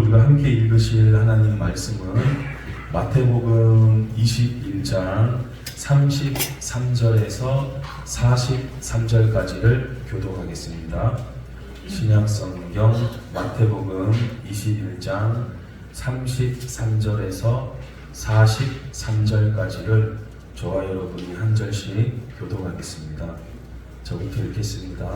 우리가 함께 읽으실 하나님 말씀은 마태복음 21장 33절에서 43절까지를 교독하겠습니다. 신약성경 마태복음 21장 33절에서 43절까지를 저와 여러분이 한 절씩 교독하겠습니다. 저부터 읽겠습니다.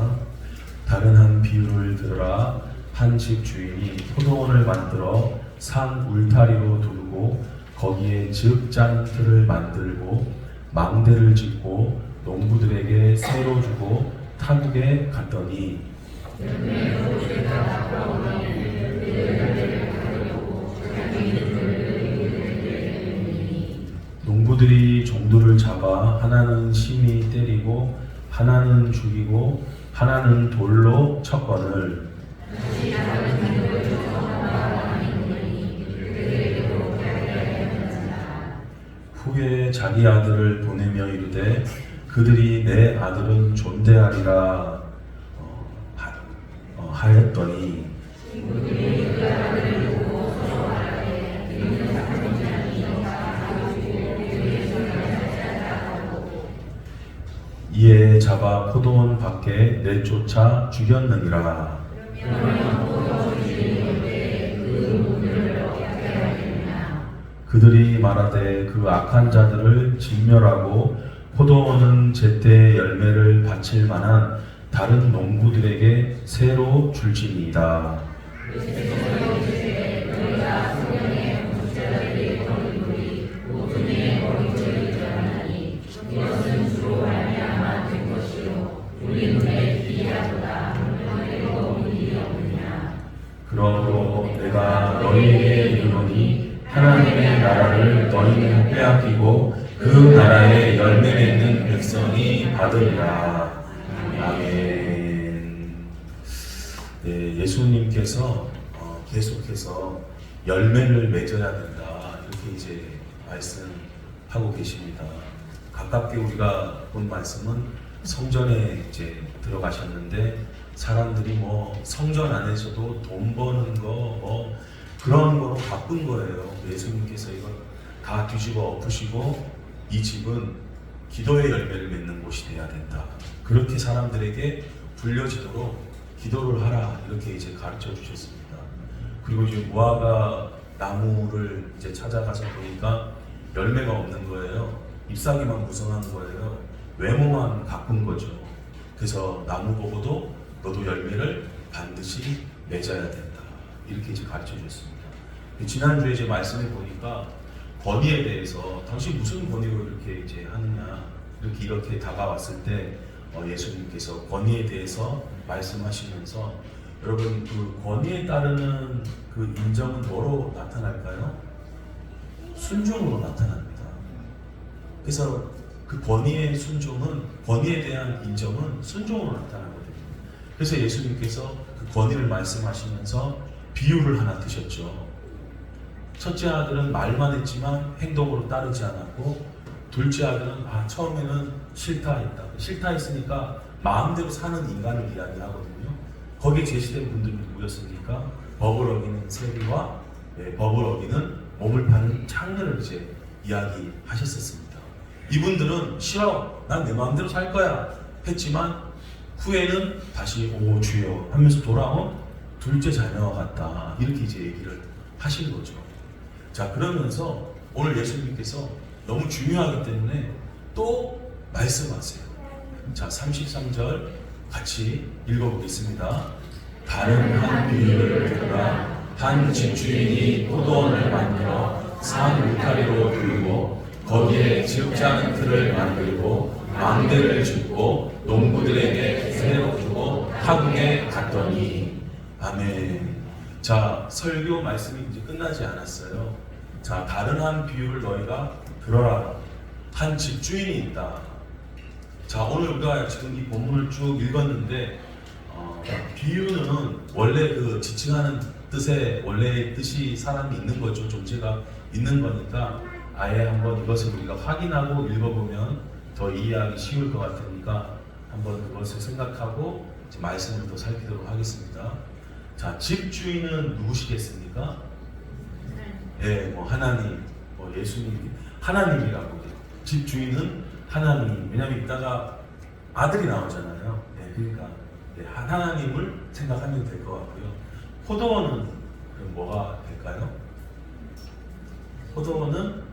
다른 한 비유를 들으라. 한 집 주인이 포도원을 만들어 산 울타리로 두르고 거기에 즙짠 틀을 만들고 망대를 짓고 농부들에게 새로 주고 타국에 갔더니 농부들이 종들을 잡아 하나는 심히 때리고 하나는 죽이고 하나는 돌로 쳤거늘 후에 자기 아들을 보내며 이르되 그들이 내 아들은 존대하리라 하였더니 이에 잡아 포도원 밖에 내쫓아 죽였느니라. 그들이 말하되 그 악한 자들을 진멸하고 포도원은 제때 열매를 바칠 만한 다른 농부들에게 새로 줄지니이다. 그러므로 내가 너희에게 이르노니 하나님의 나라를 너희는 빼앗기고 그 나라의 열매 맺는 백성이 받으리라. 아멘. 네, 예수님께서 계속해서 열매를 맺어야 된다 이렇게 이제 말씀하고 계십니다. 가깝게 우리가 본 말씀은 성전에 이제 들어가셨는데 사람들이 뭐 성전 안에서도 돈 버는 거 그런 거로 바쁜 거예요. 예수님께서 이걸 다 뒤집어 엎으시고 이 집은 기도의 열매를 맺는 곳이 돼야 된다. 그렇게 사람들에게 불려지도록 기도를 하라 이렇게 이제 가르쳐 주셨습니다. 그리고 이제 무화과 나무를 이제 찾아가서 보니까 열매가 없는 거예요. 잎사귀만 무성한 거예요. 외모만 가꾼 거죠. 그래서 나무 보고도 너도 열매를 반드시 맺어야 된다. 이렇게 이제 가르쳐 주셨습니다. 지난주에 이제 말씀해 보니까 권위에 대해서 당신 무슨 권위로 이렇게 이제 하느냐 이렇게 다가왔을 때 예수님께서 권위에 대해서 말씀하시면서 여러분 그 권위에 따르는 그 인정은 뭐로 나타날까요? 순종으로 나타납니다. 그래서 그 권위의 순종은 권위에 대한 인정은 순종으로 나타나거든요. 그래서 예수님께서 그 권위를 말씀하시면서 비유를 하나 드셨죠. 첫째 아들은 말만 했지만 행동으로 따르지 않았고 둘째 아들은 처음에는 싫다 했다. 싫다 했으니까 마음대로 사는 인간을 이야기하거든요. 거기에 제시된 분들이 누구였습니까? 법을 어기는 세리와 법을 어기는 몸을 파는 창녀를 이제 이야기하셨었습니다. 이분들은 싫어, 난 내 마음대로 살 거야 했지만 후에는 다시 오 주여 하면서 돌아온 둘째 자녀와 같다 이렇게 이제 얘기를 하신 거죠. 자, 그러면서 오늘 예수님께서 너무 중요하기 때문에 또 말씀하세요. 자, 33절 같이 읽어보겠습니다. 다른 한 비유를 들으라. 한 집주인이 포도원을 만들어 산 울타리로 두르고 거기에 즙짜는 틀을 만들고 망대를 짓고 농부들에게 새로 주고 타국에 갔더니 아멘. 자, 설교 말씀이 이제 끝나지 않았어요. 자, 다른 한 비유를 너희가 들어라. 한 집주인이 있다. 자, 오늘 우리가 지금 이 본문을 쭉 읽었는데 비유는 원래 그 지칭하는 뜻의 원래의 뜻이 사람이 있는 거죠. 존재가 있는 거니까 아예 한번 이것을 우리가 확인하고 읽어보면 더 이해하기 쉬울 것 같으니까 한번 그것을 생각하고 말씀을 더 살피도록 하겠습니다. 자, 집주인은 누구시겠습니까? 예, 뭐 하나님, 뭐 예수님, 하나님이라고. 집 주인은 하나님. 왜냐면 이따가 아들이 나오잖아요. 예, 그러니까 예, 하나님을 생각하면 될 것 같고요. 포도원은 그럼 뭐가 될까요? 포도원은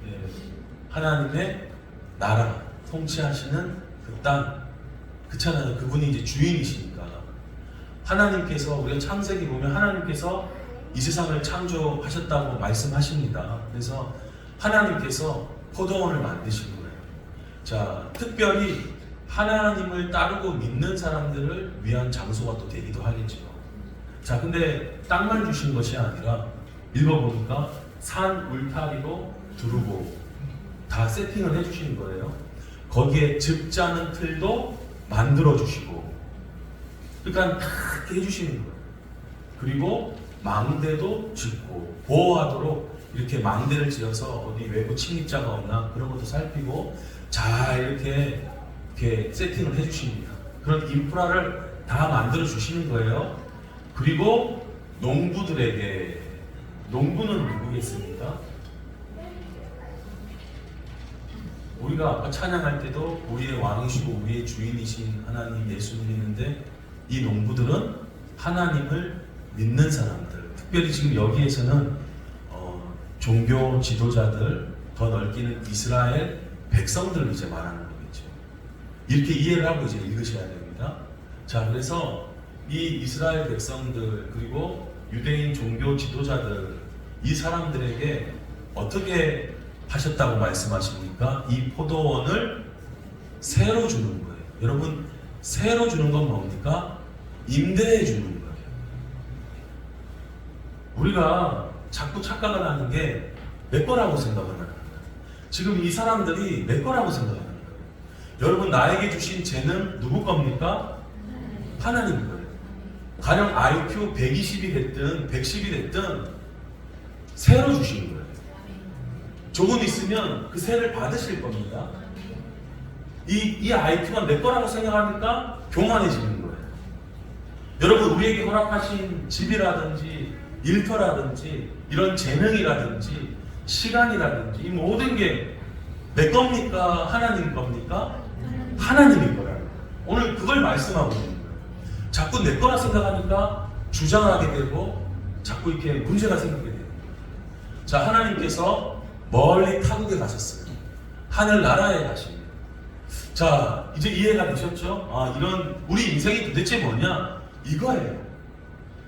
예, 하나님의 나라, 통치하시는 그 땅, 그렇잖아요. 그분이 이제 주인이시니까. 하나님께서, 우리가 창세기 보면 하나님께서 이 세상을 창조하셨다고 말씀하십니다. 그래서 하나님께서 포도원을 만드신 거예요. 자, 특별히 하나님을 따르고 믿는 사람들을 위한 장소가 또 되기도 하겠죠. 자, 근데 땅만 주신 것이 아니라 읽어보니까 산 울타리로 두르고 다 세팅을 해주시는 거예요. 거기에 즙 짜는 틀도 만들어 주시고, 그러니까 다 이렇게 해주시는 거예요. 그리고 망대도 짓고 보호하도록 이렇게 망대를 지어서 어디 외부 침입자가 없나 그런 것도 살피고 잘 이렇게 세팅을 해주십니다. 그런 인프라를 다 만들어 주시는 거예요. 그리고 농부들에게, 농부는 누구겠습니까? 우리가 아까 찬양할 때도 우리의 왕이시고 우리의 주인이신 하나님 예수님 있는데, 이 농부들은 하나님을 믿는 사람들, 특별히 지금 여기에서는 종교 지도자들, 더 넓게는 이스라엘 백성들을 이제 말하는 거겠죠. 이렇게 이해를 하고 이제 읽으셔야 됩니다. 자, 그래서 이 이스라엘 백성들, 그리고 유대인 종교 지도자들, 이 사람들에게 어떻게 하셨다고 말씀하십니까? 이 포도원을 새로 주는 거예요. 여러분, 새로 주는 건 뭡니까? 임대해 주는 거예요. 우리가 자꾸 착각을 하는 게 내 거라고 생각을 하는 거예요. 지금 이 사람들이 내 거라고 생각하는 거예요. 여러분, 나에게 주신 재능 누구 겁니까? 하나님 거예요. 가령 IQ 120이 됐든 110이 됐든 새로 주신 거예요. 조금 있으면 그 세를 받으실 겁니다. 이 IQ가 내 거라고 생각하니까 교만해지는 거예요. 여러분, 우리에게 허락하신 집이라든지 일터라든지 이런 재능이라든지 시간이라든지 이 모든 게 내 겁니까? 하나님 겁니까? 하나님의 거라는 거예요. 오늘 그걸 말씀하고 있는 거예요. 자꾸 내 거라 생각하니까 주장하게 되고 자꾸 이렇게 문제가 생기게 돼요. 자, 하나님께서 멀리 타국에 가셨어요. 하늘나라에 가십니다. 자, 이제 이해가 되셨죠? 아, 이런 우리 인생이 도대체 뭐냐? 이거예요.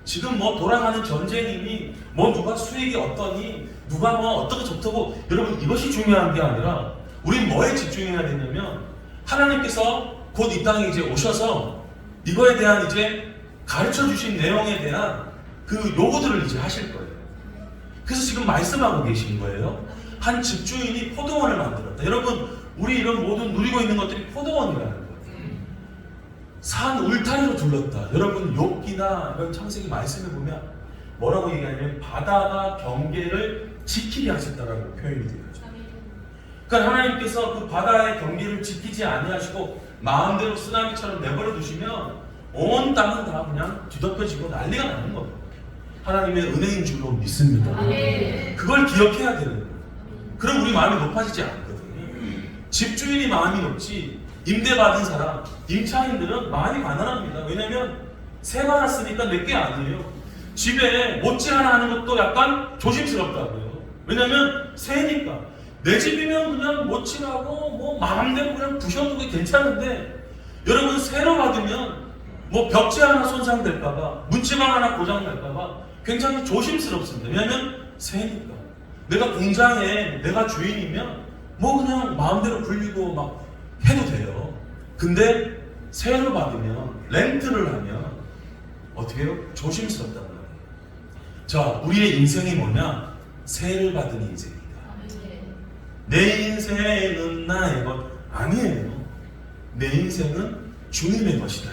지금 뭐 돌아가는 전쟁이니 뭐 누가 수익이 어떠니 누가 뭐 어떻게 좋다고, 여러분 이것이 중요한 게 아니라 우린 뭐에 집중해야 되냐면 하나님께서 곧 이 땅에 이제 오셔서 이거에 대한 이제 가르쳐 주신 내용에 대한 그 요구들을 이제 하실 거예요. 그래서 지금 말씀하고 계신 거예요. 한 집주인이 포도원을 만들었다. 여러분, 우리 이런 모든 누리고 있는 것들이 포도원이라는 거예요. 산 울타리로 둘렀다. 여러분, 욥기나 이런 창세기 말씀을 보면 뭐라고 얘기하냐면 바다가 경계를 지키게 하셨다라고 표현이 되죠. 그러니까 하나님께서 그 바다의 경계를 지키지 아니하시고 마음대로 쓰나미처럼 내버려 두시면 온 땅은 다 그냥 뒤덮여지고 난리가 나는 겁니다. 하나님의 은혜인 줄로 믿습니다. 그걸 기억해야 되는 거예요. 그럼 우리 마음이 높아지지 않거든요. 집주인이 마음이 높지 임대받은 사람, 임차인들은 마음이 가난합니다. 왜냐면 세 받았으니까 내게 아니에요. 집에 못지 하나 하는 것도 약간 조심스럽다고요. 왜냐면 새니까. 내 집이면 그냥 못지하고 뭐 마음대로 그냥 부셔도 괜찮은데, 여러분 새로 받으면 뭐 벽지 하나 손상될까봐, 문지방 하나 고장날까봐 굉장히 조심스럽습니다. 왜냐면 새니까. 내가 공장에 내가 주인이면 뭐 그냥 마음대로 굴리고 막 해도 돼요. 근데 세를 받으면, 렌트를 하면 어떻게 해요? 조심스럽단 말이에요. 자, 우리의 인생이 뭐냐? 세를 받은 인생입니다. 내 인생은 나의 것 아니에요. 내 인생은 주님의 것이다.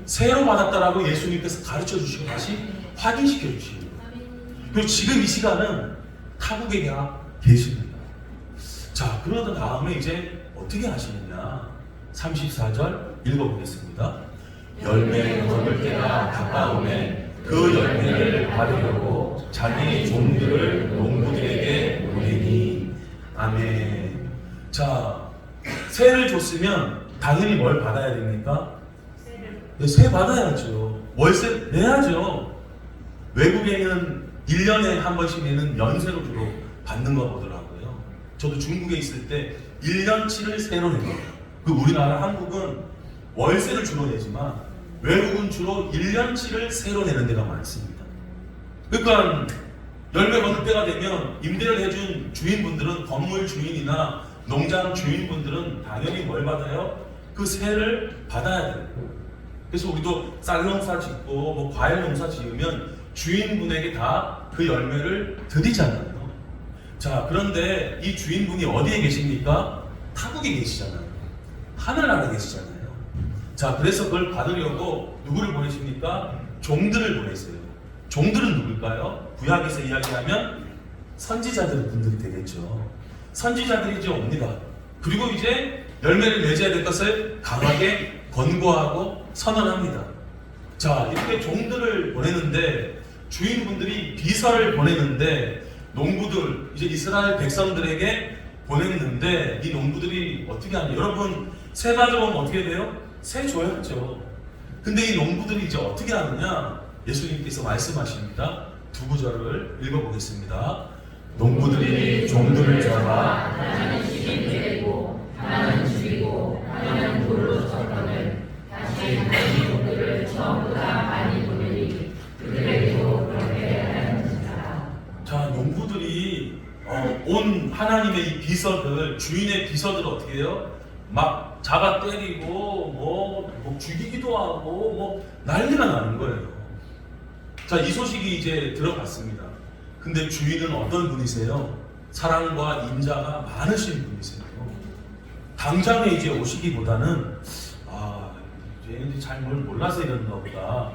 세로 받았다라고 예수님께서 가르쳐 주시고 다시 확인시켜 주시는 거예요. 그리고 지금 이 시간은 타국에 계십니다. 자, 그러던 다음에 이제 어떻게 하시느냐? 34절 읽어보겠습니다. 열매 거둘 때가 가까우매 그 열매를 받으려고 자기 종들을 농부들에게 보내니. 아멘. 자, 세를 줬으면 당연히 뭘 받아야 됩니까? 세 받아야죠. 월세 내야죠. 외국에는 1년에 한 번씩 내는 연세로 주로 받는 거 보더라고요. 저도 중국에 있을 때 1년치를 세로 내요. 그 우리나라 한국은 월세를 주로 내지만 외국은 주로 1년치를 세로 내는 데가 많습니다. 그러니까 열매 거둘 때가 되면 임대를 해준 주인분들은, 건물 주인이나 농장 주인분들은 당연히 뭘 받아요? 그 세를 받아야 돼요. 그래서 우리도 쌀 농사 짓고 뭐 과일 농사 지으면 주인분에게 다 그 열매를 드리잖아요. 자, 그런데 이 주인분이 어디에 계십니까? 타국에 계시잖아요. 하늘나라에 계시잖아요. 자, 그래서 그걸 받으려고 누구를 보내십니까? 종들을 보내세요. 종들은 누굴까요? 구약에서 이야기하면 선지자들 분들이 되겠죠. 선지자들이 이제 옵니다. 그리고 이제 열매를 맺어야 될 것을 강하게 권고하고 선언합니다. 자, 이렇게 종들을 보내는데, 주인분들이 비서를 보내는데, 농부들, 이제 이스라엘 백성들에게 보냈는데, 이 농부들이 어떻게 하냐? 여러분, 세 가져오면 어떻게 돼요? 세 줘야죠. 근데 이 농부들이 이제 어떻게 하느냐? 예수님께서 말씀하십니다. 두 구절을 읽어보겠습니다. 농부들이 종들을 잡아 하나는 시긴 되고 하나는 죽이고 하나는 돌로 쳤거늘 다시 그 종들을 처음보다 많이 보내니 그들에게도 그렇게 하였느니라. 자, 농부들이 온 하나님의 이 비서들, 주인의 비서들 어떻게 해요? 막 잡아 때리고 뭐 죽이기도 하고 뭐 난리가 나는 거예요. 자, 이 소식이 이제 들어갔습니다. 근데 주인은 어떤 분이세요? 사랑과 인자가 많으신 분이세요. 당장에 이제 오시기보다는 얘네들이 잘 뭘 몰라서 이러는가 보다.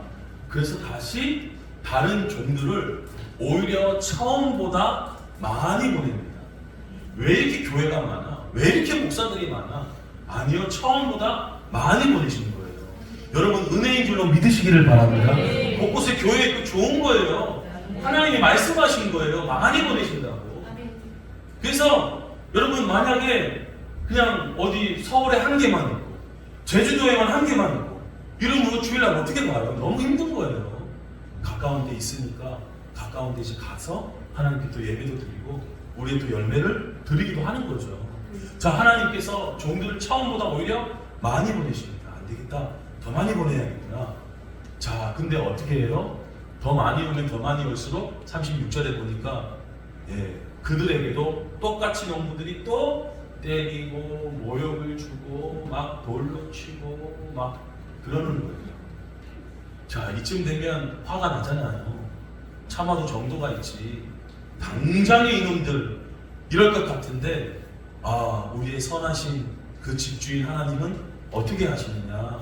그래서 다시 다른 종들을 오히려 처음보다 많이 보냅니다. 왜 이렇게 교회가 많아? 왜 이렇게 목사들이 많아? 아니요, 처음보다 많이 보내시는 거예요. 여러분, 은혜인 줄로 믿으시기를 바랍니다. 곳곳에 교회 있고 좋은 거예요. 하나님이 말씀하신 거예요. 많이 보내신다고. 그래서 여러분, 만약에 그냥 어디 서울에 한 개만 있고 제주도에만 한 개만 있고 이러면 주일날 어떻게 가요? 너무 힘든 거예요. 가까운 데 있으니까 가까운 데 이제 가서 하나님께 또 예배도 드리고 우리의 또 열매를 드리기도 하는 거죠. 자, 하나님께서 종들을 처음보다 오히려 많이 보내십니다. 안 되겠다, 더 많이 보내야겠구나. 자, 근데 어떻게 해요? 더 많이 오면 더 많이 올수록 36절에 보니까 그들에게도 똑같이 농부들이 또 때리고 모욕을 주고 막 돌로 치고 막 그러는 거예요. 자, 이쯤 되면 화가 나잖아요. 참아도 정도가 있지. 당장에 이놈들 이럴 것 같은데, 우리의 선하신 그 집주인 하나님은 어떻게 하시느냐.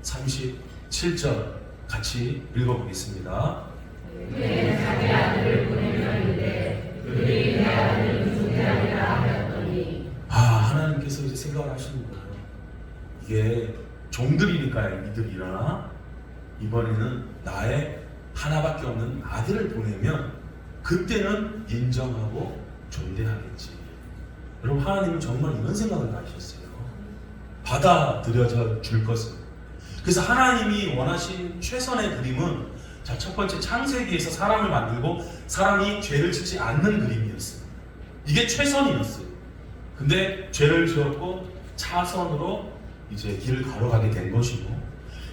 37절 같이 읽어보겠습니다. 그의 자기 아들을 보내려는데 그들이 내 아들을 중대하리라 하였더니. 하나님께서 이제 생각을 하시는 거예요. 이게 종들이니까 이들이 일어나 이번에는 나의 하나밖에 없는 아들을 보내면 그때는 인정하고 존대하겠지. 여러분, 하나님은 정말 이런 생각을 가지셨어요. 받아들여져 줄 것을. 그래서 하나님이 원하신 최선의 그림은, 자, 첫 번째 창세기에서 사람을 만들고 사람이 죄를 짓지 않는 그림이었어요. 이게 최선이었어요. 근데 죄를 지었고 차선으로 이제 길을 걸어가게 된 것이고,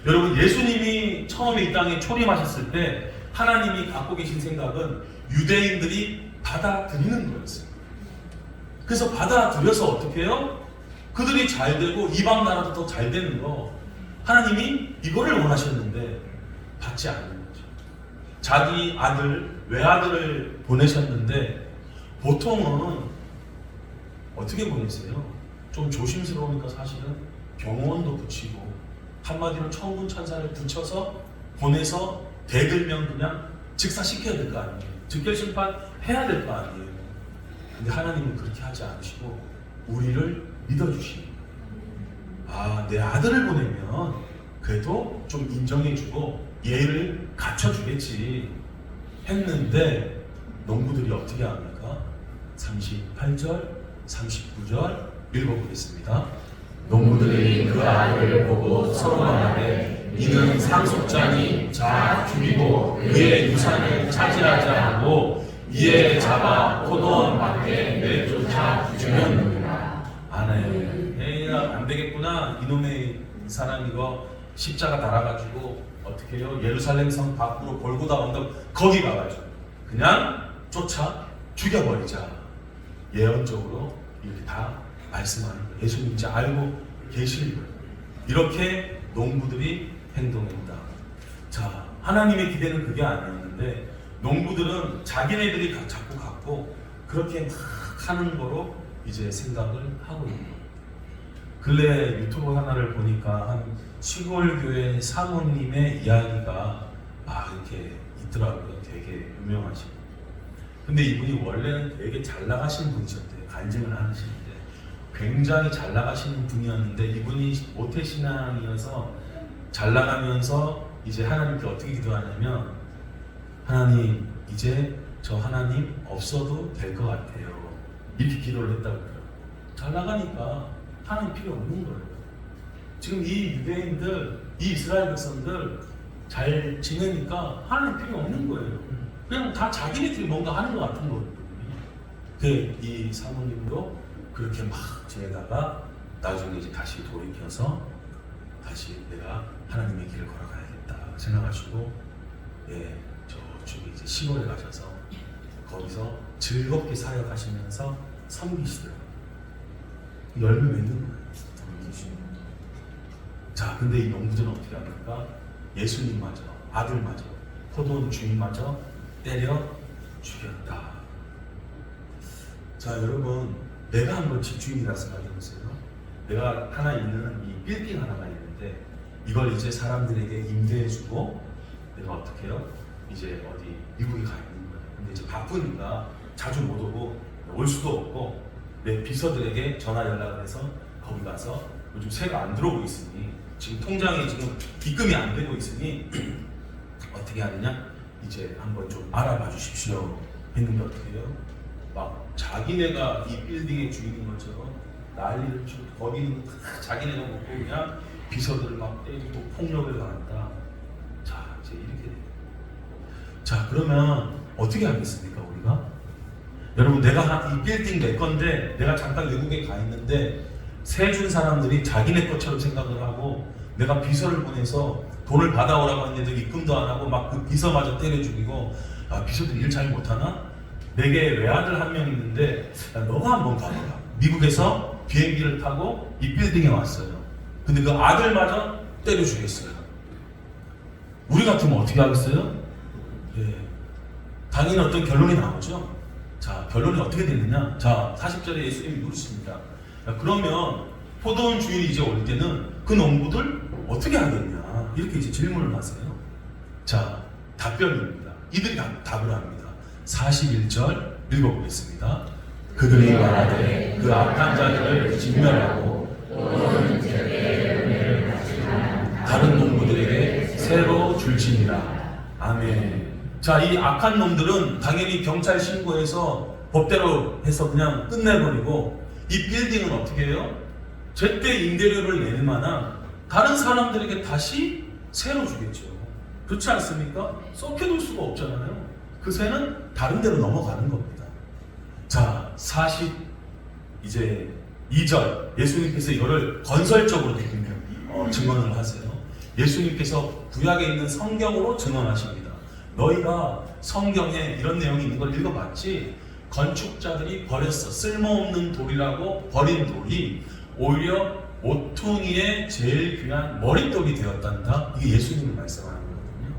여러분, 예수님이 처음에 이 땅에 초림하셨을 때 하나님이 갖고 계신 생각은 유대인들이 받아들이는 거였어요. 그래서 받아들여서 어떻게 해요? 그들이 잘 되고 이방 나라도 더 잘 되는 거, 하나님이 이거를 원하셨는데 받지 않는 거죠. 자기 아들, 외아들을 보내셨는데 보통은 어떻게 보내세요? 좀 조심스러우니까 사실은 병원도 붙이고 한마디로 천군 천사를 붙여서 보내서 대들면 그냥 직사시켜야 될 거 아니에요. 즉결심판 해야 될 거 아니에요. 근데 하나님은 그렇게 하지 않으시고 우리를 믿어주십니다. 내 아들을 보내면 그래도 좀 인정해주고 예의를 갖춰주겠지. 했는데 농부들이 어떻게 합니까? 38절, 39절 읽어보겠습니다. 농부들이 그 아이를 보고 서로 말하되 이는 상속자니 자 죽이고 그의 유산을 차지하자 하고 이에 잡아 포도원 밖에 내쫓아 죽였느니라. 안 되겠구나. 이놈의 사람 이거 십자가 달아가지고 어떻게 해요? 예루살렘 성 밖으로 골고다 언덕 거기 가가지고 그냥 쫓아 죽여버리자. 예언적으로 이렇게 다 말씀하는 거예요. 예수님 이제 알고 계시는 거예요. 이렇게 농부들이 행동했다. 자, 하나님의 기대는 그게 아니었는데 농부들은 자기네들이 자꾸 갖고 그렇게 막 하는 거로 이제 생각을 하고 있는 거예요. 근래 유튜브 하나를 보니까 한 시골 교회 사모님의 이야기가 이렇게 있더라고요. 되게 유명하시고. 근데 이분이 원래는 되게 잘 나가신 분이셨대요. 간증을 하시는데 굉장히 잘 나가시는 분이었는데 이분이 모태신앙이어서 잘 나가면서 이제 하나님께 어떻게 기도하냐면 하나님 이제 저 하나님 없어도 될 것 같아요. 이렇게 기도를 했다고 그래요. 잘 나가니까 하나님 필요 없는 거예요. 지금 이 유대인들, 이 이스라엘 백성들 잘 지내니까 하나님 필요 없는 거예요. 그냥 다 자기네들이 뭔가 하는 것 같은 거거든요. 이 사모님도 그렇게 막 지내다가 나중에 이제 다시 돌이켜서 다시 내가 하나님의 길을 걸어가야겠다 생각하시고 저쪽에 이제 시골에 가셔서 거기서 즐겁게 사역하시면서 섬기시더라고요. 열매 맺는 거예요. 자, 근데 이 농부들은 어떻게 합니까? 예수님마저, 아들마저, 포도원 주인마저 때려 죽였다. 자, 여러분, 내가 한번 집주인이라 생각해보세요. 내가 하나 있는 이 빌딩 하나가 있는데 이걸 이제 사람들에게 임대해주고 내가 어떻게 해요? 이제 어디 미국에 가 있는 거예요. 근데 이제 바쁘니까 자주 못 오고 올 수도 없고 내 비서들에게 전화 연락을 해서 거기 가서 요즘 세가 안 들어오고 있으니 지금 통장에 지금 입금이 안 되고 있으니 어떻게 하느냐? 이제 한번 좀 알아봐 주십시오 했는데 어떻게 해요? 막 자기네가 이 빌딩의 주인인 것처럼 난리를 치고 거기는 자기네가 먹고 그냥 비서들을 막 때리고 폭력을 가한다. 자, 이제 이렇게 돼요. 자, 그러면 어떻게 하겠습니까 우리가? 여러분, 내가 이 빌딩 내 건데 내가 잠깐 외국에 가 있는데 세 준 사람들이 자기네 것처럼 생각을 하고 내가 비서를 보내서 돈을 받아오라고 했는데 입금도 안 하고 막 그 비서마저 때려 죽이고 비서들 일 잘 못하나? 내게 외아들 한 명 있는데 너가 한번 가봐라. 미국에서 비행기를 타고 이 빌딩에 왔어요. 근데 그 아들마저 때려 죽였어요. 우리 같으면 어떻게 하겠어요? 당연히 어떤 결론이 나오죠. 자, 결론이 어떻게 되느냐? 자, 40절에 예수님이 물으십니다. 그러면 포도원 주인이 이제 올 때는 그 농부들 어떻게 하겠냐? 이렇게 이제 질문을 하세요. 자, 답변입니다. 이들이 답을 합니다. 41절 읽어보겠습니다. 그들이 말하되 그 악한 자들을 진멸하고 다른 농부들에게 새로 줄지니라. 아멘. 자, 이 악한 놈들은 당연히 경찰 신고해서 법대로 해서 그냥 끝내버리고 이 빌딩은 어떻게 해요? 제때 임대료를 낼 만한 다른 사람들에게 다시 새로 주겠죠. 그렇지 않습니까? 썩혀둘 수가 없잖아요. 그 새는 다른 데로 넘어가는 겁니다. 자, 42절 예수님께서 이거를 건설적으로 증언을 하세요. 예수님께서 구약에 있는 성경으로 증언하십니다. 너희가 성경에 이런 내용이 있는 걸 읽어봤지? 건축자들이 버렸어. 쓸모없는 돌이라고 버린 돌이 오히려 모퉁이의 제일 귀한 머릿돌이 되었단다. 이게 예수님이 말씀하는 거거든요.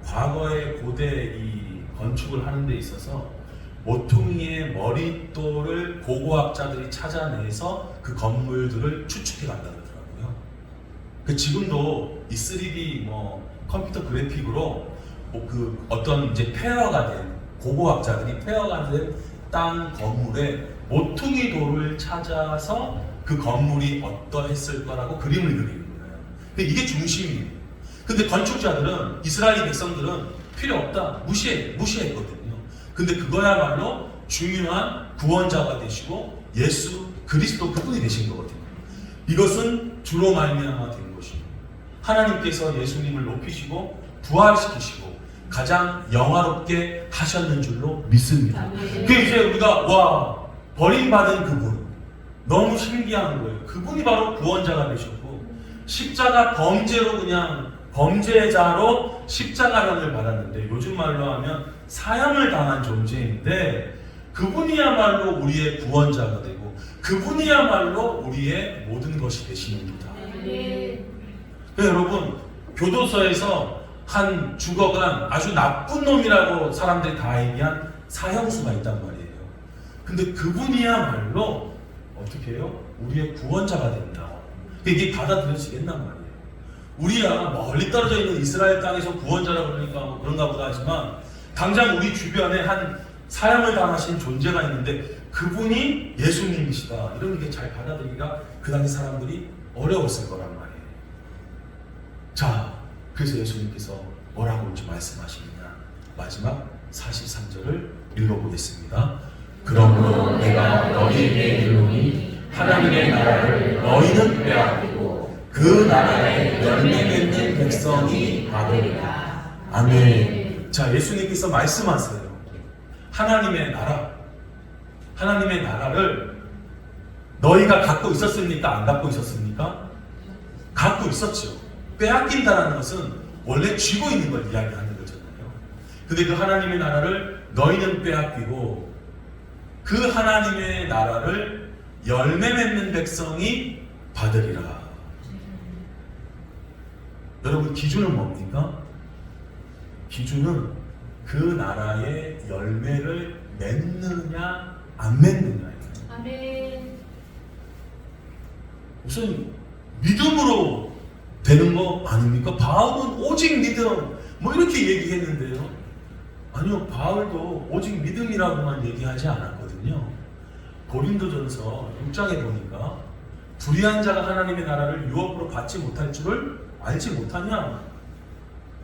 과거의 고대 이 건축을 하는 데 있어서 모퉁이의 머릿돌을 고고학자들이 찾아내서 그 건물들을 추측해 간다 그러더라고요. 그 지금도 이 3D 컴퓨터 그래픽으로 그 어떤 이제 폐허가 된 고고학자들이 폐허가 된 땅 건물에 모퉁이 돌을 찾아서 그 건물이 어떠했을 거라고 그림을 그리는 거예요. 이게 중심이에요. 근데 건축자들은, 이스라엘 백성들은 필요 없다. 무시했거든요. 근데 그거야말로 중요한 구원자가 되시고 예수 그리스도 그분이 되신 거거든요. 이것은 주로 말미암아 된 것입니다. 하나님께서 예수님을 높이시고 부활시키시고 가장 영화롭게 하셨는 줄로 믿습니다. 그 이제 우리가 와 버림받은 그분 너무 신기한 거예요. 그분이 바로 구원자가 되셨고 십자가 범죄로 그냥 범죄자로 십자가형을 받았는데 요즘 말로 하면 사형을 당한 존재인데 그분이야말로 우리의 구원자가 되고 그분이야말로 우리의 모든 것이 되십니다. 여러분 교도소에서 한 죽어간 아주 나쁜 놈이라고 사람들이 다 얘기한 사형수가 있단 말이에요. 근데 그분이야말로 어떻게 해요? 우리의 구원자가 된다. 이게 받아들여지겠단 말이에요. 우리야 멀리 떨어져 있는 이스라엘 땅에서 구원자라 그러니까 뭐 그런가 보다 하지만 당장 우리 주변에 한 사형을 당하신 존재가 있는데 그분이 예수님이시다. 이런 게 잘 받아들이기가 그 당시 사람들이 어려웠을 거란 말이에요. 자, 그래서 예수님께서 뭐라고 이제 말씀하시느냐. 마지막 43절을 읽어보겠습니다. 그러므로 내가 너희에게 이르노니 하나님의 나라를 너희는 빼앗기고 그 나라에 열매 맺는 백성이 받으리라. 아멘. 자, 예수님께서 말씀하세요. 하나님의 나라를 너희가 갖고 있었습니까? 안 갖고 있었습니까? 갖고 있었죠. 빼앗긴다는 것은 원래 쥐고 있는 걸 이야기하는 거잖아요. 근데 그 하나님의 나라를 너희는 빼앗기고 그 하나님의 나라를 열매 맺는 백성이 받으리라. 여러분 기준은 뭡니까? 기준은 그 나라의 열매를 맺느냐 안 맺느냐예요. 아멘. 우선 믿음으로 되는 거 아닙니까? 바울은 오직 믿음 뭐 이렇게 얘기했는데요. 아니요, 바울도 오직 믿음이라고만 얘기하지 않았거든요. 고린도전서 6장에 보니까 불의한 자가 하나님의 나라를 유업으로 받지 못할 줄을 알지 못하냐.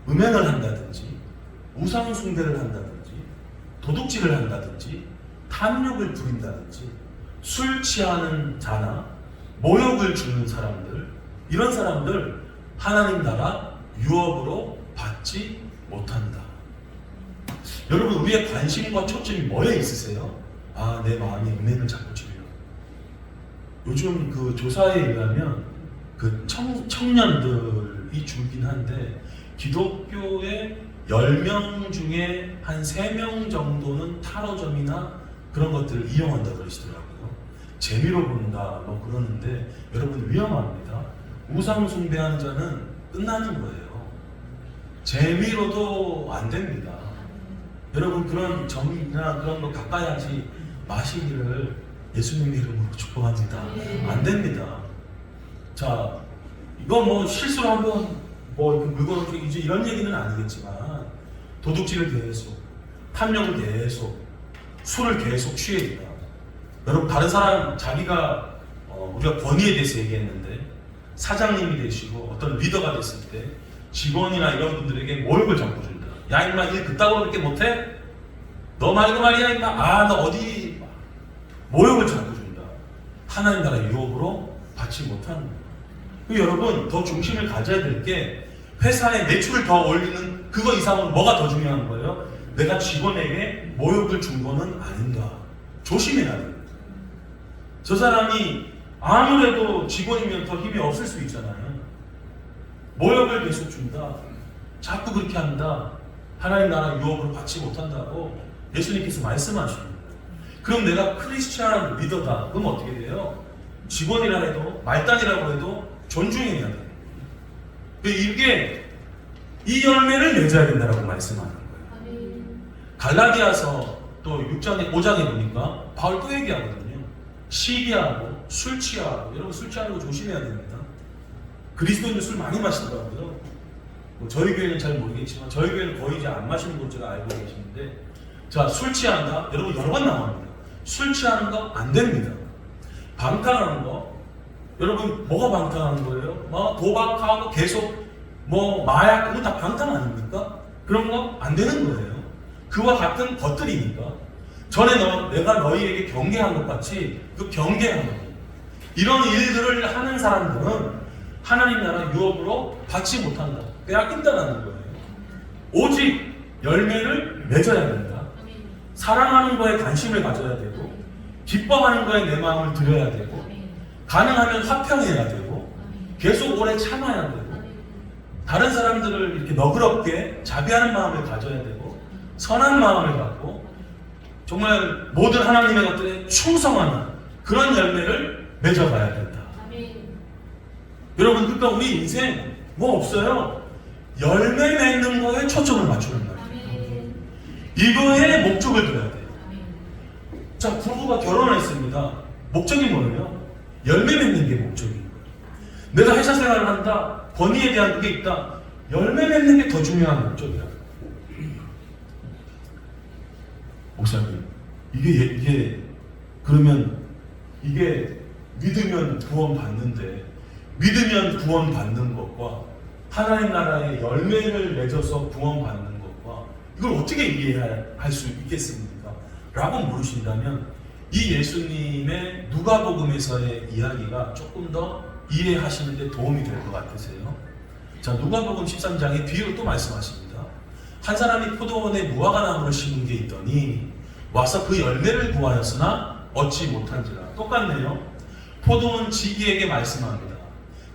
음행을 한다든지 우상 숭배를 한다든지 도둑질을 한다든지 탐욕을 부린다든지 술 취하는 자나 모욕을 주는 사람들, 이런 사람들 하나님 나라 유업으로 받지 못한다. 여러분 우리의 관심과 초점이 뭐에 있으세요? 아, 내 마음이 음행을 자꾸 지으려. 요즘 그 조사에 의하면 그 청년들이 줄긴 한데 기독교의 10명 중에 한 3명 정도는 타로점이나 그런 것들을 이용한다고 그러시더라고요. 재미로 본다 뭐 그러는데 여러분 위험합니다. 우상 숭배하는 자는 끝나는 거예요. 재미로도 안 됩니다. 여러분 그런 정이나 그런 거 가까이 하지 마시기를 예수님의 이름으로 축복합니다. 안 됩니다. 자, 이거 뭐 실수로 한번 뭐 물건을 이제 이런 얘기는 아니겠지만 도둑질을 계속, 탐욕을 계속, 술을 계속 취해야. 여러분 다른 사람 자기가 우리가 권위에 대해서 얘기했는데 사장님이 되시고 어떤 리더가 됐을 때 직원이나 이런 분들에게 모욕을 자꾸 준다. 야 임마 일 그따구로 그렇게 못해? 너 말고 말이야 임마. 아 너 어디 모욕을 자꾸 준다. 하나님 나라 유업으로 받지 못하는 거예요. 여러분 더 중심을 가져야 될 게 회사의 매출을 더 올리는 그거 이상은 뭐가 더 중요한 거예요? 내가 직원에게 모욕을 준 거는 아닌가. 조심해야 돼요. 저 사람이 아무래도 직원이면 더 힘이 없을 수 있잖아요. 모욕을 계속 준다. 자꾸 그렇게 한다. 하나님 나라 유업으로 받지 못한다고 예수님께서 말씀하시는 거예요. 그럼 내가 크리스찬 리더다. 그럼 어떻게 돼요? 직원이라 해도 말단이라고 해도 존중해야 돼요. 이게 이 열매를 맺어야 된다고 말씀하는 거예요. 갈라디아서 또 6장에 5장에 보니까 바울 또 얘기하거든요. 시기하고 술 취하고, 여러분 술 취하는 거 조심해야 됩니다. 그리스도인들 술 많이 마시더라고요. 뭐 저희 교회는 잘 모르겠지만 저희 교회는 거의 이제 안 마시는 걸 제가 알고 계시는데, 자, 술 취한다. 여러분 여러 번 나옵니다. 술 취하는 거 안 됩니다. 방탕하는 거, 여러분 뭐가 방탕하는 거예요? 뭐 도박하고 계속 뭐 마약, 그거 다 방탕 아닙니까? 그런 거 안 되는 거예요. 그와 같은 것들이니까. 전에 내가 너희에게 경계한 것 같이 그 경계하는 거. 이런 일들을 하는 사람들은 하나님 나라 유업으로 받지 못한다. 빼앗긴다는 거예요. 오직 열매를 맺어야 된다. 사랑하는 거에 관심을 가져야 되고, 기뻐하는 거에 내 마음을 들여야 되고, 가능하면 화평해야 되고, 계속 오래 참아야 되고, 다른 사람들을 이렇게 너그럽게 자비하는 마음을 가져야 되고, 선한 마음을 갖고, 정말 모든 하나님의 것들에 충성하는 그런 열매를 맺어가야 된다. 여러분, 그러니까 우리 인생 뭐 없어요. 열매 맺는 거에 초점을 맞추는 거예요. 이거에 목적을 둬야 돼요. 자, 부부가 결혼을 했습니다. 목적이 뭐예요? 열매 맺는 게 목적이에요. 내가 회사 생활을 한다. 권위에 대한 그게 있다. 열매 맺는 게 더 중요한 목적이야. 목사님, 이게 그러면 이게 믿으면 구원 받는데, 믿으면 구원 받는 것과 하나님 나라의 열매를 맺어서 구원 받는 것과 이걸 어떻게 이해할 수 있겠습니까? 라고 물으신다면 이 예수님의 누가복음에서의 이야기가 조금 더 이해하시는 데 도움이 될 것 같으세요? 자, 누가복음 13장에 뒤로 또 말씀하십니다. 한 사람이 포도원에 무화과나무를 심은 게 있더니 와서 그 열매를 구하였으나 얻지 못한지라. 똑같네요. 포도원 지기에게 말씀합니다.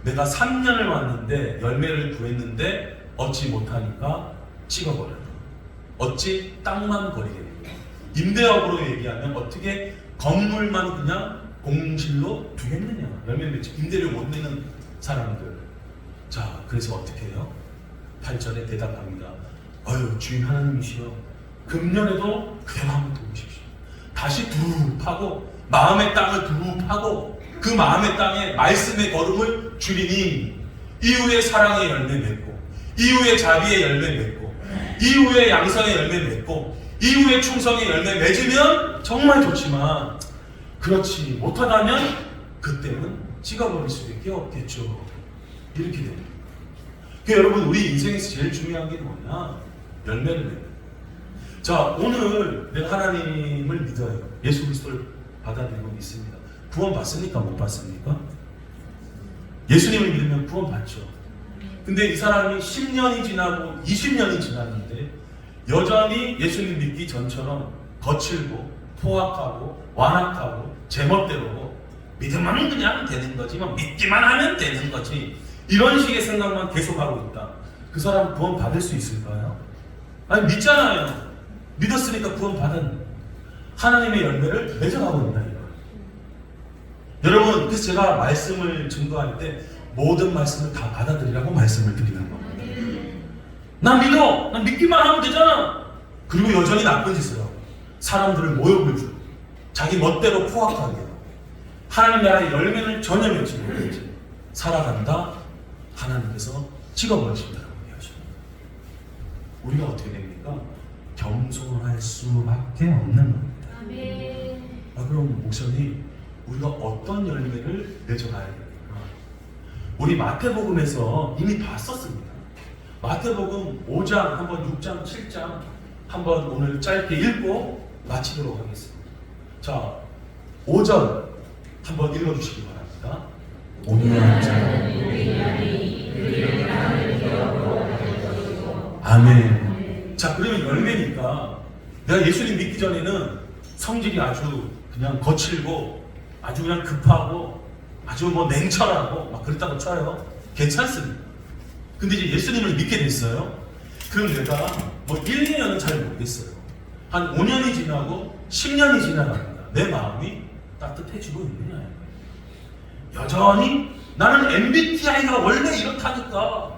내가 3년을 왔는데 열매를 구했는데 얻지 못하니까 찍어버려라. 어찌 땅만 버리겠느냐. 임대업으로 얘기하면 어떻게 건물만 그냥 공실로 두겠느냐. 열매 맺지 임대료 못 내는 사람들. 자, 그래서 어떻게 해요? 8절에 대답합니다. 어휴, 주인 하나님이시여, 금년에도 그대로 한번 도우십시오. 다시 두루 파고 마음의 땅을 두루 파고 그 마음의 땅에 말씀의 걸음을 줄이니 이후에 사랑의 열매 맺고, 이후에 자비의 열매 맺고, 이후에 양성의 열매 맺고, 이후에 충성의 열매 맺으면 정말 좋지만, 그렇지 못하다면 그때는 찍어버릴 수밖에 없겠죠. 이렇게 됩니다. 그러니까 여러분, 우리 인생에서 제일 중요한 게 뭐냐? 열매를 맺는. 자, 오늘 내가 하나님을 믿어요. 예수 그리스도를 받아들이고 믿습니다. 구원 받습니까? 못 받습니까? 예수님을 믿으면 구원 받죠. 근데 이 사람이 10년이 지나고 20년이 지났는데 여전히 예수님 믿기 전처럼 거칠고 포악하고 완악하고 제멋대로고, 믿으면 그냥 되는 거지, 뭐 믿기만 하면 되는 거지, 이런 식의 생각만 계속하고 있다. 그 사람 구원 받을 수 있을까요? 아니, 믿잖아요. 믿었으니까 구원 받은 하나님의 열매를 맺어가고 있다. 여러분, 그래서 제가 말씀을 증거할 때 모든 말씀을 다 받아들이라고 말씀을 드리는 겁니다. 난 믿어! 난 믿기만 하면 되잖아! 그리고 여전히 나쁜 짓을 하고 사람들을 모욕을 주고 자기 멋대로 포악하게 하고 하나님 나라의 열매를 전혀 맺지 못했지 살아간다. 하나님께서 찍어버리신다고 얘기하십니다. 우리가 어떻게 됩니까? 겸손할 수밖에 없는 겁니다. 아, 그럼 목사님, 우리가 어떤 열매를 맺어가야 됩니까? 우리 마태복음에서 이미 봤었습니다. 마태복음 5장, 한번 6장, 7장 한번 오늘 짧게 읽고 마치도록 하겠습니다. 자, 5절 한번 읽어주시기 바랍니다. 온유한 자, 아멘. 자, 그러면 열매니까 내가 예수님 믿기 전에는 성질이 아주 그냥 거칠고 아주 그냥 급하고 아주 뭐 냉철하고 막 그랬다고 쳐요. 괜찮습니다. 근데 이제 예수님을 믿게 됐어요. 그럼 내가 뭐 1, 2년은 잘 모르겠어요. 한 5년이 지나고 10년이 지나갑니다. 내 마음이 따뜻해지고 있느냐. 여전히 나는 MBTI가 원래 이렇다니까,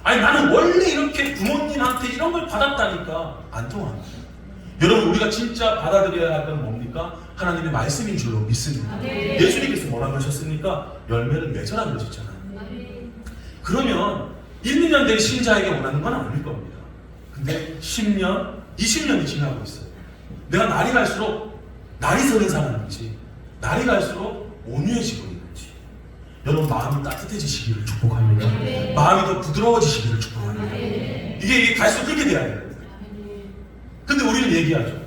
아니 나는 원래 이렇게 부모님한테 이런 걸 받았다니까 안 통합니다. 여러분, 우리가 진짜 받아들여야 할 건 뭡니까? 하나님의 말씀인 줄로 믿습니다. 예수님께서 뭐라고 하셨습니까? 열매를 맺어라 그러셨잖아요. 그러면 1, 2년 된 신자에게 원하는 건 아닐 겁니다. 근데 10년, 20년이 지나고 있어요. 내가 날이 갈수록 날이 서는 사람인지, 날이 갈수록 온유해지고 있는지, 여러분 마음이 따뜻해지시기를 축복합니다. 마음이 더 부드러워지시기를 축복합니다. 이게 갈수록 그렇게 돼야 돼요. 근데 우리는 얘기하죠.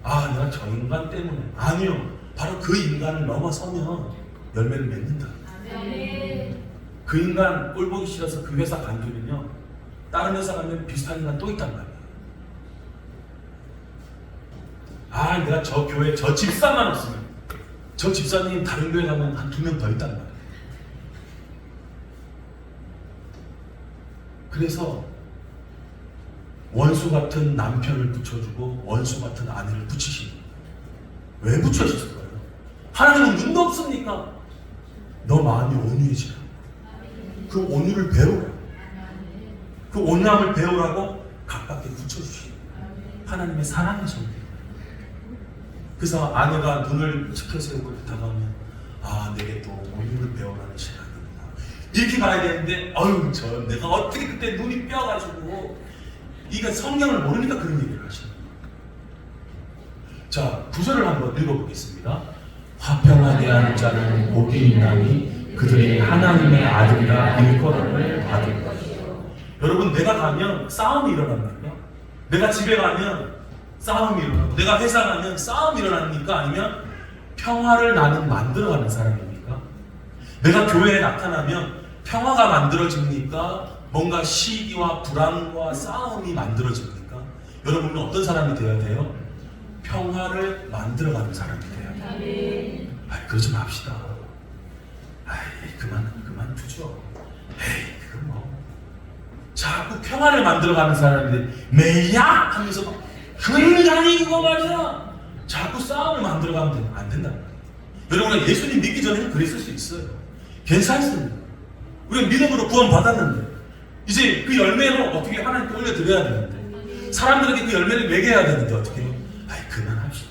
아, 내가 저 인간 때문에. 아니요. 바로 그 인간을 넘어서면 열매를 맺는다. 그 인간 꼴 보기 싫어서 그 회사 간두면요, 다른 회사 가면 비슷한 인간 또 있단 말이에요. 아, 내가 저 교회 저 집사만 없으면, 저 집사님 다른 교회 가면 한 2명 더 있단 말이에요. 그래서 원수 같은 남편을 붙여주고 원수 같은 아내를 붙이시는 거예요. 왜 붙여주셨어요? 하나님은 눈도 없습니까? 너 마음이 온유해지라. 그 온유를 배우라. 그 온유함을 배우라고 가깝게 붙여주시는 하나님의 사랑의 성격. 그래서 아내가 눈을 지켜세우고 다가오면, 아, 내게 또 온유를 배우라는 시간입니다. 이렇게 가야 되는데, 내가 어떻게 그때 눈이 뼈가지고, 이게 성경을 모르니까 그런 얘기를 하시는 거예요. 자, 9절을 한번 읽어보겠습니다. 화평하게 하는 자는 복이 있나니 그들이 하나님의 아들이라 일컬음을 받을 것이요. 여러분, 내가 가면 싸움이 일어납니까? 내가 집에 가면 싸움이 일어나고, 내가 회사 가면 싸움이 일어납니까? 아니면 평화를 나는 만들어가는 사람입니까? 내가 교회에 나타나면 평화가 만들어집니까? 뭔가 시기와 불안과 싸움이 만들어집니까? 여러분은 어떤 사람이 되어야 돼요? 평화를 만들어가는 사람이 돼야 돼요. 그러지 맙시다. 그만두죠. 그건 뭐. 자꾸 평화를 만들어가는 사람인데, 매야! 하면서 막, 그 인간이 이거 말이야! 자꾸 싸움을 만들어가면 안 된다. 여러분, 예수님 믿기 전에는 그랬을 수 있어요. 괜찮습니다. 우리가 믿음으로 구원 받았는데, 이제 그 열매로 어떻게 하나님께 올려드려야 되는데, 사람들에게 그 열매를 매겨야 되는데, 어떻게 해요? 그만합시다.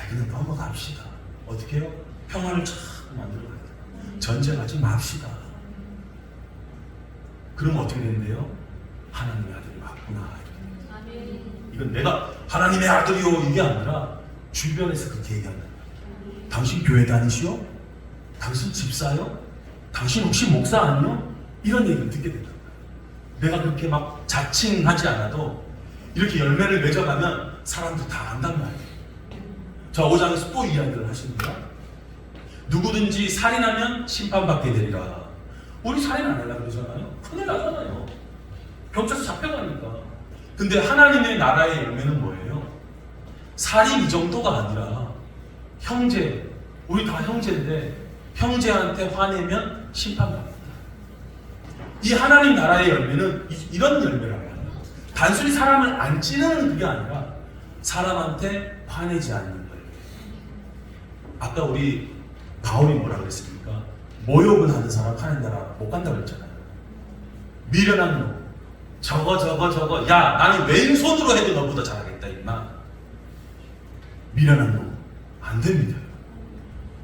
그냥 넘어갑시다. 어떻게 해요? 평화를 자꾸 만들어가야 돼요. 전쟁하지 맙시다. 그러면 어떻게 된대요? 하나님의 아들이 맞구나. 이건 내가 하나님의 아들이요 이게 아니라 주변에서 그렇게 얘기한다. 당신 교회 다니시오? 당신 집사요? 당신 혹시 목사 아니요? 이런 얘기를 듣게 된다. 내가 그렇게 막 자칭하지 않아도 이렇게 열매를 맺어가면 사람들 다 안단 말이에요. 자, 5장에서 또 이야기를 하십니다. 누구든지 살인하면 심판받게 되리라. 우리 살인 안 하려고 그러잖아요. 큰일 나잖아요. 경찰서 잡혀가니까. 근데 하나님의 나라의 열매는 뭐예요? 살인 이 정도가 아니라 형제, 우리 다 형제인데 형제한테 화내면 심판받는다. 이 하나님 나라의 열매는 이런 열매라고 합니다. 단순히 사람을 안 찌르는 그게 아니라 사람한테 화내지 않는 열매. 아까 우리 바울이 뭐라 그랬습니까? 모욕은 하는 사람 하는 나라 못 간다고 그랬잖아요. 미련한 놈, 저거 야 나는 왼손으로 해도 너보다 잘하겠다 임마. 미련한 놈 안 됩니다.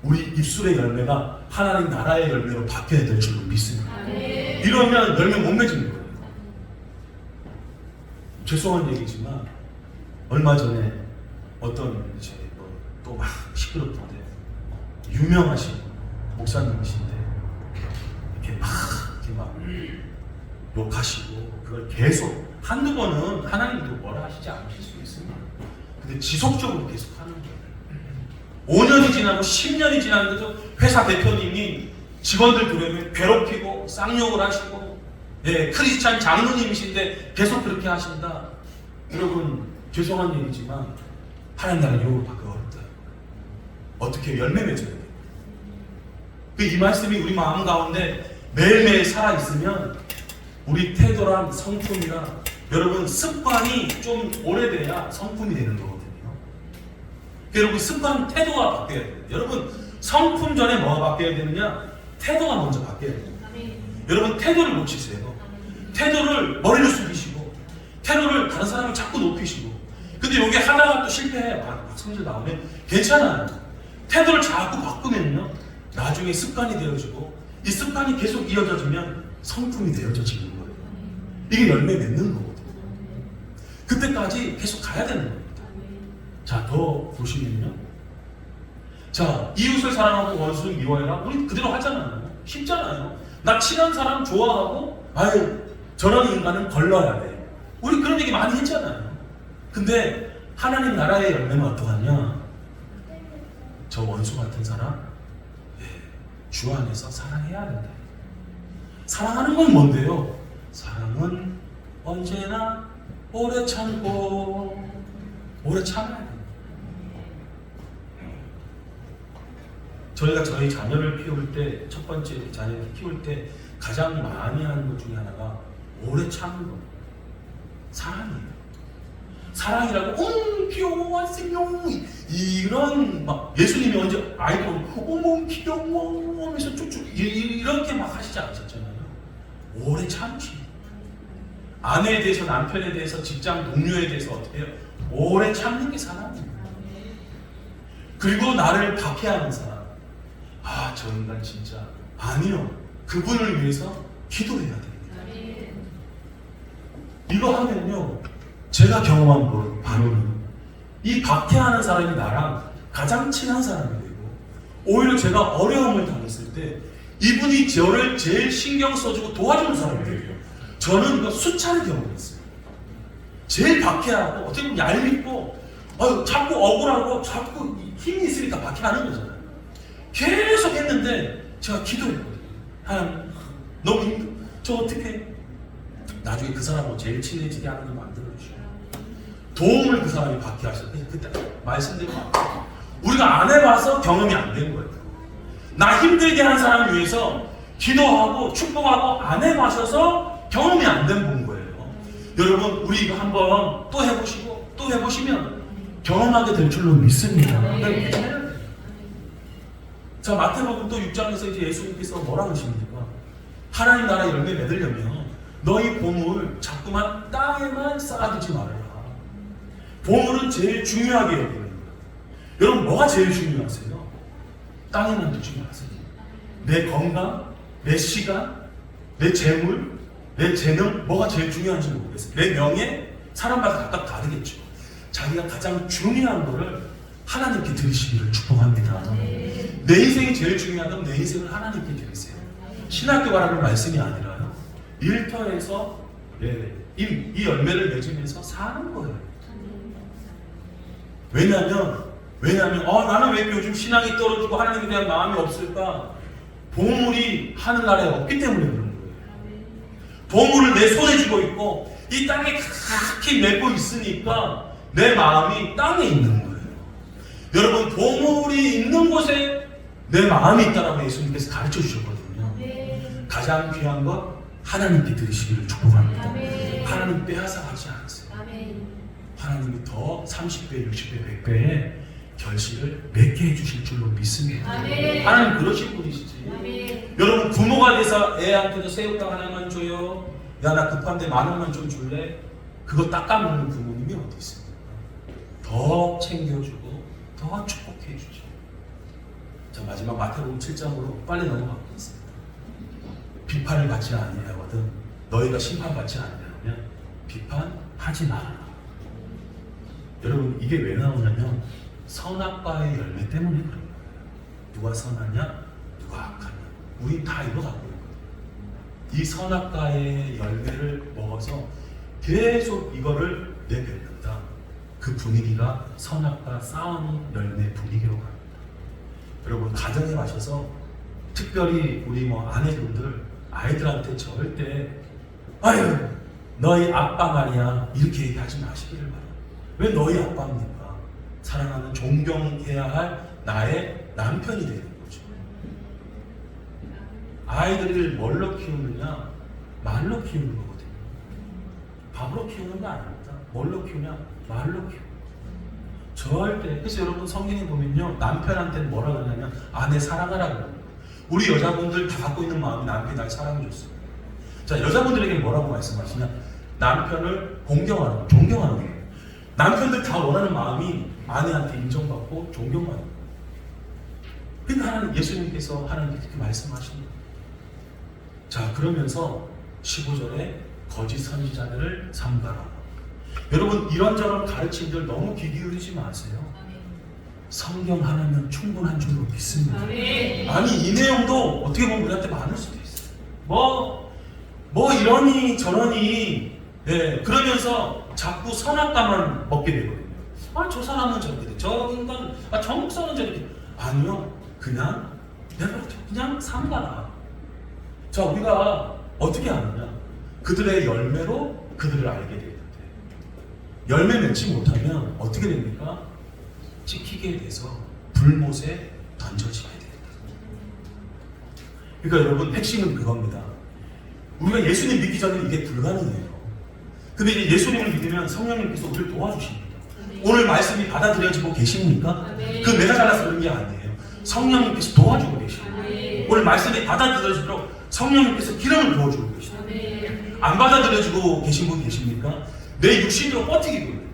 우리 입술의 열매가 하나님 나라의 열매로 바뀌어야 될 줄로 믿습니다. 이러면 열매 못 맺는 거예요. 죄송한 얘기지만 얼마 전에 어떤 이제 또 막 시끄럽던데 유명하신 목사님이신데 이렇게 막 욕하시고 그걸 계속 한두 번은 하나님도 뭐라 하시지 않으실 수 있습니다. 근데 지속적으로 계속 하는 거예요. 5년이 지나고 10년이 지났는데도 회사 대표님이 직원들 들어오면 괴롭히고 쌍욕을 하시고, 크리스찬 장로님이신데 계속 그렇게 하신다. 여러분 죄송한 얘기지만 하나님 나라 유혹을 받기 어렵다. 어떻게 열매 맺어야 돼요? 이 말씀이 우리 마음 가운데 매일매일 살아있으면 우리 태도랑 성품이랑 여러분 습관이 좀 오래돼야 성품이 되는 거거든요. 여러분 습관, 태도가 바뀌어야 돼요. 여러분 성품 전에 뭐가 바뀌어야 되느냐? 태도가 먼저 바뀌어야 돼요. 여러분 태도를 놓치세요. 태도를 머리를 숙이시고 태도를 다른 사람을 자꾸 높이시고, 근데 여기 하다가 또 실패해. 성질 나오면 괜찮아요. 태도를 자꾸 바꾸면요 나중에 습관이 되어지고, 이 습관이 계속 이어져지면 성품이 되어지는 거예요. 이게 열매 맺는 거거든요. 그때까지 계속 가야 되는 겁니다. 자, 더 보시면요. 자, 이웃을 사랑하고 원수를 미워해라. 우리 그대로 하잖아요. 쉽잖아요. 나 친한 사람 좋아하고 아유 저런 인간은 걸러야 돼. 우리 그런 얘기 많이 했잖아요. 근데 하나님 나라의 열매는 어떠하냐? 저 원수 같은 사람 주 안에서 사랑해야 된다. 사랑하는 건 뭔데요? 사랑은 언제나 오래 참고 오래 참아야 된다. 저희가 저희 자녀를 키울 때, 첫 번째 자녀를 키울 때 가장 많이 하는 것 중에 하나가 오래 참는 거. 사랑이에요. 사랑이라고 귀여워 왔어요 이런 막 예수님이 언제 아이들 어머 귀여워 하면서 쭉쭉 이렇게 막 하시지 않으셨잖아요. 오래 참으시. 아내에 대해서, 남편에 대해서, 직장 동료에 대해서 어떻게 해요? 오래 참는 게 사랑이에요. 그리고 나를 박해하는 사람, 아 저 인간 진짜 아니요, 그분을 위해서 기도해야 됩니다. 이거 하면요, 제가 경험한 바로는 이 박해하는 사람이 나랑 가장 친한 사람이 되고, 오히려 제가 어려움을 당했을 때 이분이 저를 제일 신경 써주고 도와주는 사람이 되고요. 저는 이거 수차례 경험했어요. 제일 박해하고 어떻게 보면 얄밉고 자꾸 억울하고 자꾸 힘이 있으니까 박해하는 거잖아요. 계속 했는데 제가 기도했거든요. 하나님 너무 힘들어. 저 어떻게 나중에 그 사람하고 제일 친해지게 하는 걸 만들어주시고 도움을 그 사람이 받게 하셨어요. 그때 말씀드린 것 같아요. 우리가 안 해봐서 경험이 안 된 거예요. 나 힘들게 한 사람을 위해서 기도하고 축복하고 안 해봐셔서 경험이 안 된 거예요. 여러분 우리 이거 한번 또 해보시고 또 해보시면 경험하게 될 줄로 믿습니다. 자, 마태복음 또 6장에서 이제 예수님께서 뭐라고 하십니까? 하나님 나라 열매 맺으려면 너희 보물 자꾸만 땅에만 쌓아두지 말아라. 보물은 제일 중요하게 여기는 거예요. 여러분 뭐가 제일 중요하세요? 땅에만 두지 마세요. 내 건강, 내 시간, 내 재물, 내 재능, 뭐가 제일 중요한지 모르겠어요. 내 명예, 사람마다 각각 다르겠죠. 자기가 가장 중요한 거를 하나님께 드리시기를 축복합니다. 내 인생이 제일 중요하다면 내 인생을 하나님께 드리세요. 신학교 가라는 말씀이 아니라요, 일터에서 이 열매를 맺으면서 사는 거예요. 왜냐하면 나는 왜 요즘 신앙이 떨어지고 하나님에 대한 마음이 없을까? 보물이 하늘나라에 없기 때문에 그런 거예요. 보물을 내 손에 쥐고 있고 이 땅에 가득히 메고 있으니까 내 마음이 땅에 있는 거예요. 여러분 보물이 있는 곳에 내 마음이 있다라고 예수님께서 가르쳐 주셨거든요. 가장 귀한 것 하나님께 드리시기를 축복합니다. 하나님 빼앗아 가지 않으세요. 하나님이 더 30배, 60배, 100배의 결실을 맺게 해주실 줄로 믿습니다. 하나님 그러신 분이시지. 여러분 부모가 돼서 애한테도 새우깡 하나만 줘요. 야 나 급한데 10,000원만 좀 줄래? 그거 닦아먹는 부모님이 어디 있습니까? 더 챙겨주고 더 축복해 주죠. 자, 마지막 마태복음 7장으로 빨리 넘어가겠습니다. 비판을 받지 아니하거든 너희가 심판받지 아니하면 비판하지 마라. 여러분 이게 왜 나오냐면 선악과의 열매 때문에 그런 거예요. 누가 선하냐 누가 악하냐, 우리 다 이거 갖고 있거든요. 이 선악과의 열매를 먹어서 계속 이거를 내뱉는다. 그 분위기가 선악과 싸움 열매 분위기로 갑니다. 여러분 가정에 가셔서 특별히 우리 아내분들 아이들한테 절대 아유 너희 아빠 말이야 이렇게 얘기하지 마시기를 바랍니다. 왜 너희 아빠입니까? 사랑하는 존경해야 할 나의 남편이 되는 거죠. 아이들을 뭘로 키우느냐? 말로 키우는 거거든요. 밥으로 키우는 거 아닙니다. 뭘로 키우냐? 말로 키우는 거. 절대. 그래서 여러분 성경에 보면요, 남편한테는 뭐라 그러냐면 아내 사랑하라 그러는 거예요. 우리 여자분들 다 갖고 있는 마음이 남편이 날 사랑해줬어요. 자, 여자분들에게 뭐라고 말씀하시냐? 남편을 공경하는 거, 존경하는 거예요. 남편들 다 원하는 마음이 아내한테 인정받고 존경받는 거예요. 그러니까 하나님, 예수님께서 하나님께 그렇게 말씀하십니다. 자, 그러면서 15절에 거짓 선지자들을 삼가라. 여러분 이런저런 가르침들 너무 귀 기울이지 마세요. 성경 하나면 충분한 줄로 믿습니다. 아니 이 내용도 어떻게 보면 우리한테 많을 수도 있어요. 뭐 이러니 저러니 그러면서 자꾸 선악과만 먹게 되거든요. 아 저 사람은 저렇게 돼, 저 인간, 저 목사는 저렇게 돼. 아니요, 그냥 내가 그냥 삼가라. 자, 우리가 어떻게 아느냐? 그들의 열매로 그들을 알게 되는데, 열매 맺지 못하면 어떻게 됩니까? 찍히게 돼서 불못에 던져지게 됩니다. 그러니까 여러분, 핵심은 그겁니다. 우리가 예수님 믿기 전에 이게 불가능해요. 근데 이제 예수님을 믿으면 성령님께서 우리를 도와주십니다. 오늘 말씀이 받아들여지고 계십니까? 그 내가 잘나서 그런 게 아니에요. 성령님께서 도와주고 계십니다. 오늘 말씀이 받아들여지도록 성령님께서 기름을 부어주고 계십니다. 안 받아들여지고 계신 분 계십니까? 내 육신으로 버티기도.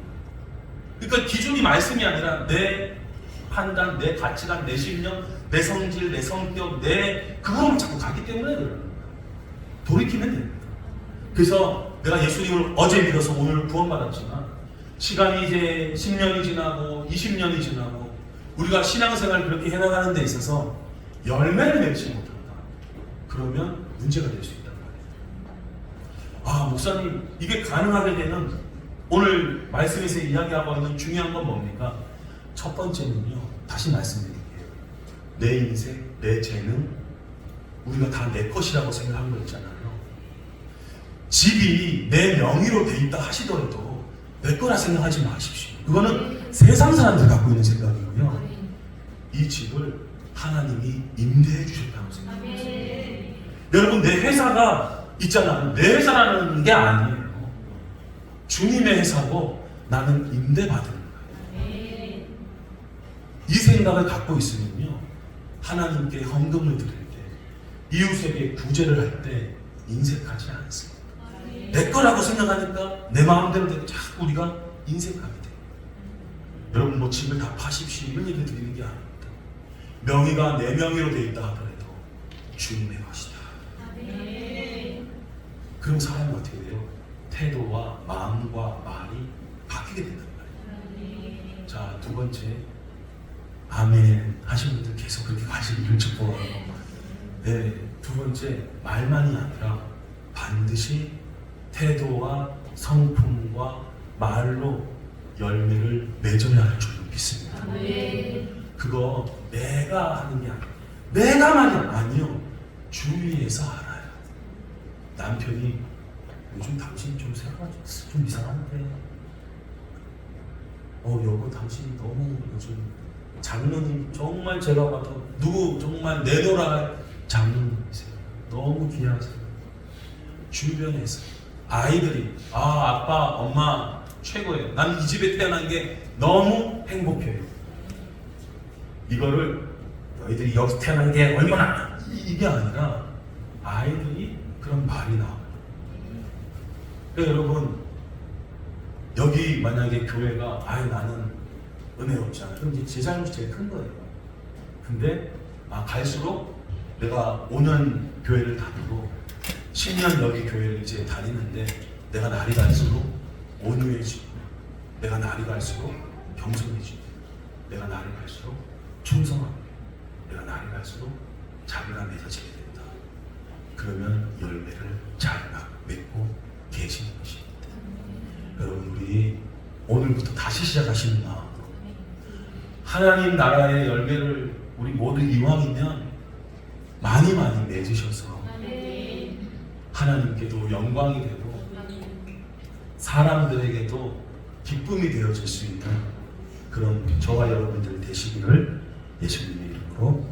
그러니까 기준이 말씀이 아니라 내 판단, 내 가치관, 내 신념, 내 성질, 내 성격, 그거만 자꾸 가기 때문에 그래요. 돌이키면 됩니다. 그래서 내가 예수님을 어제 믿어서 오늘 구원받았지만 시간이 이제 10년이 지나고 20년이 지나고 우리가 신앙생활을 그렇게 해나가는 데 있어서 열매를 맺지 못한다. 그러면 문제가 될 수 있단 말이에요. 목사님, 이게 가능하게 되는 오늘 말씀에서 이야기하고 있는 중요한 건 뭡니까? 첫 번째는요, 다시 말씀드릴게요. 내 인생, 내 재능, 우리가 다 내 것이라고 생각하는 거 있잖아요. 집이 내 명의로 돼 있다 하시더라도 내 거라 생각하지 마십시오. 그거는 세상 사람들 갖고 있는 생각이고요. 이 집을 하나님이 임대해 주셨다고 생각합니다. 여러분, 내 회사가 있잖아요. 내 회사라는 게 아니에요. 주님의 회사고 나는 임대받은 거예요. 이 생각을 갖고 있으면요, 하나님께 헌금을 드릴 때, 이웃에게 구제를 할 때 인색하지 않습니다. 내 거라고 생각하니까 내 마음대로 되고 자꾸 우리가 인색하게 돼요. 여러분, 뭐 집을 다 파십시오 이런 얘기를 드리는 게 아닙니다. 명의가 내 명의로 되어 있다 하더라도 주님의 것이다. 그럼 사람이 어떻게 돼요? 태도와 마음과 말이 바뀌게 된단 말이에요. 자, 두 번째, 아멘 하신 분들 계속 그렇게 가시기를 축복하고, 두 번째, 말만이 아니라 반드시 태도와 성품과 말로 열매를 맺어야 할 줄로 믿습니다. 그거 내가 하는 게 아니에요. 내가만이 아니요, 주위에서 알아요. 남편이 요즘 당신 좀 생각이 좀 이상한데, 여보 당신 너무 요즘 장로님 정말 제가 봐도 누구 정말 내노라 장로님이세요. 너무 귀하세요. 주변에서 아이들이 아빠 엄마 최고예요. 나는 이 집에 태어난 게 너무 행복해요. 이거를 너희들이 여기서 태어난 게 얼마나 이게 아니라 아이들이 그런 말이 나와요. 그러니까 여러분, 여기 만약에 교회가 나는 은혜 없잖아. 그럼 이제 제 잘못이 제일 큰 거예요. 근데 갈수록 내가 5년 교회를 다니고 10년 여기 교회를 이제 다니는데 내가 날이 갈수록 온유해지고, 내가 날이 갈수록 겸손해지고, 내가 날이 갈수록 충성하고, 내가 날이 갈수록 자비가 맺어지게 된다. 그러면 열매를 잘 맺고 계시는 것입니다. 여러분, 우리 오늘부터 다시 시작하시는 마음으로 하나님 나라의 열매를 우리 모두 이왕이면 많이 맺으셔서 하나님께도 영광이 되고 사람들에게도 기쁨이 되어질 수 있는 그런 저와 여러분들 되시기를 예수님의 이름으로